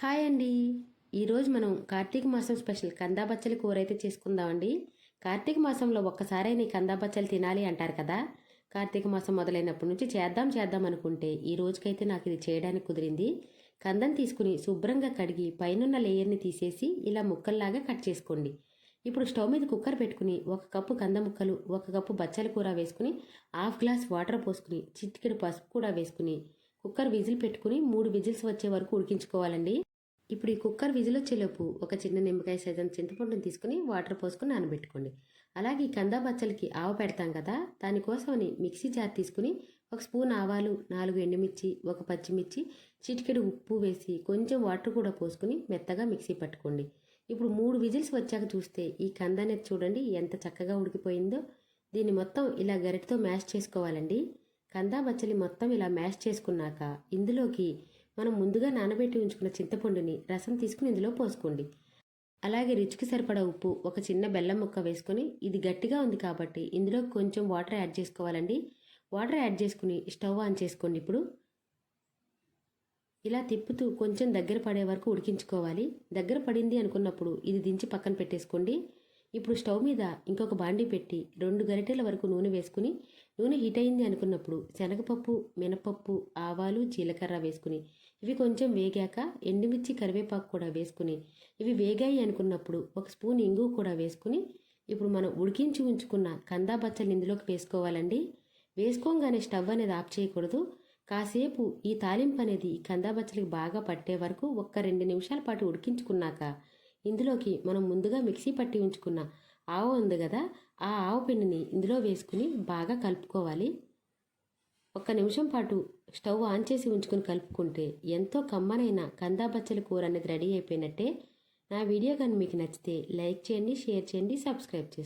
Hi అండి. ఈరోజు మనం కార్తీక మాసం స్పెషల్ కందా బచ్చలి కూర అయితే చేసుకుందామండి. కార్తీక మాసంలో ఒక్కసారైనా ఈ కందా బచ్చలి తినాలి అంటారు కదా. కార్తీక మాసం మొదలైనప్పటి నుంచి చేద్దాం అనుకుంటే ఈ రోజుకైతే నాకు ఇది చేయడానికి కుదిరింది. కందం తీసుకుని శుభ్రంగా కడిగి పైనున్న లేయర్ని తీసేసి ఇలా ముక్కల్లాగా కట్ చేసుకోండి. ఇప్పుడు స్టవ్ మీద కుక్కర్ పెట్టుకుని 1 కప్పు కంద ముక్కలు, 1 కప్పు బచ్చలి కూర వేసుకుని, హాఫ్ గ్లాస్ వాటర్ పోసుకుని, చిటికెడు పసుపు కూడా వేసుకుని కుక్కర్ విజిల్ పెట్టుకుని 3 విజిల్స్ వచ్చే వరకు ఉడికించుకోవాలండి. ఇప్పుడు ఈ కుక్కర్ విజిల్ వచ్చేలోపు ఒక చిన్న నిమ్మకాయ సైజంత చింతపండుని తీసుకుని వాటర్ పోసుకుని నానబెట్టుకోండి. అలాగే ఈ కందా బచ్చలకి ఆవ పెడతాం కదా, దానికోసమని మిక్సీ జార్ తీసుకుని 1 స్పూన్ ఆవాలు, 4 ఎండుమిర్చి, 1 పచ్చిమిర్చి, చిటికెడు ఉప్పు వేసి కొంచెం వాటర్ కూడా పోసుకుని మెత్తగా మిక్సీ పట్టుకోండి. ఇప్పుడు 3 విజిల్స్ వచ్చాక చూస్తే ఈ కంద అనేది చూడండి ఎంత చక్కగా ఉడికిపోయిందో. దీన్ని మొత్తం ఇలా గరిటతో మ్యాష్ చేసుకోవాలండి. కందా బచ్చలి మొత్తం ఇలా మ్యాష్ చేసుకున్నాక ఇందులోకి మనం ముందుగా నానబెట్టి ఉంచుకున్న చింతపండుని రసం తీసుకుని ఇందులో పోసుకోండి. అలాగే రుచికి సరిపడా ఉప్పు, ఒక చిన్న బెల్లం ముక్క వేసుకొని, ఇది గట్టిగా ఉంది కాబట్టి ఇందులో కొంచెం వాటర్ యాడ్ చేసుకోవాలండి. వాటర్ యాడ్ చేసుకుని స్టవ్ ఆన్ చేసుకోండి. ఇప్పుడు ఇలా తిప్పుతూ కొంచెం దగ్గర పడే వరకు ఉడికించుకోవాలి. దగ్గర పడింది అనుకున్నప్పుడు ఇది దించి పక్కన పెట్టేసుకోండి. ఇప్పుడు స్టవ్ మీద ఇంకొక బాండీ పెట్టి 2 గరిటెల వరకు నూనె వేసుకుని, నూనె హీట్ అయింది అనుకున్నప్పుడు శనగపప్పు, మినపప్పు, ఆవాలు, జీలకర్ర వేసుకుని ఇవి కొంచెం వేగాక ఎండుమిర్చి, కరివేపాకు కూడా వేసుకుని ఇవి వేగాయి అనుకున్నప్పుడు 1 స్పూన్ ఇంగు కూడా వేసుకుని ఇప్పుడు మనం ఉడికించి ఉంచుకున్న కందా బచ్చలు ఇందులోకి వేసుకోవాలండి. వేసుకోగానే స్టవ్ అనేది ఆఫ్ చేయకూడదు. కాసేపు ఈ తాలింపు అనేది ఈ కందా బచ్చలకి బాగా పట్టే వరకు 1-2 నిమిషాల పాటు ఉడికించుకున్నాక ఇందులోకి మనం ముందుగా మిక్సీ పట్టి ఉంచుకున్న ఆవ ఉంది కదా, ఆ ఆవ పిండిని ఇందులో వేసుకుని బాగా కలుపుకోవాలి. 1 నిమిషం పాటు స్టవ్ ఆన్ చేసి ఉంచుకుని కలుపుకుంటే ఎంతో కమ్మనైన కందా బచ్చలి కూర అనేది రెడీ అయిపోయినట్టే. నా వీడియో కానీ మీకు నచ్చితే లైక్ చేయండి, షేర్ చేయండి, సబ్స్క్రైబ్ చేసుకోండి.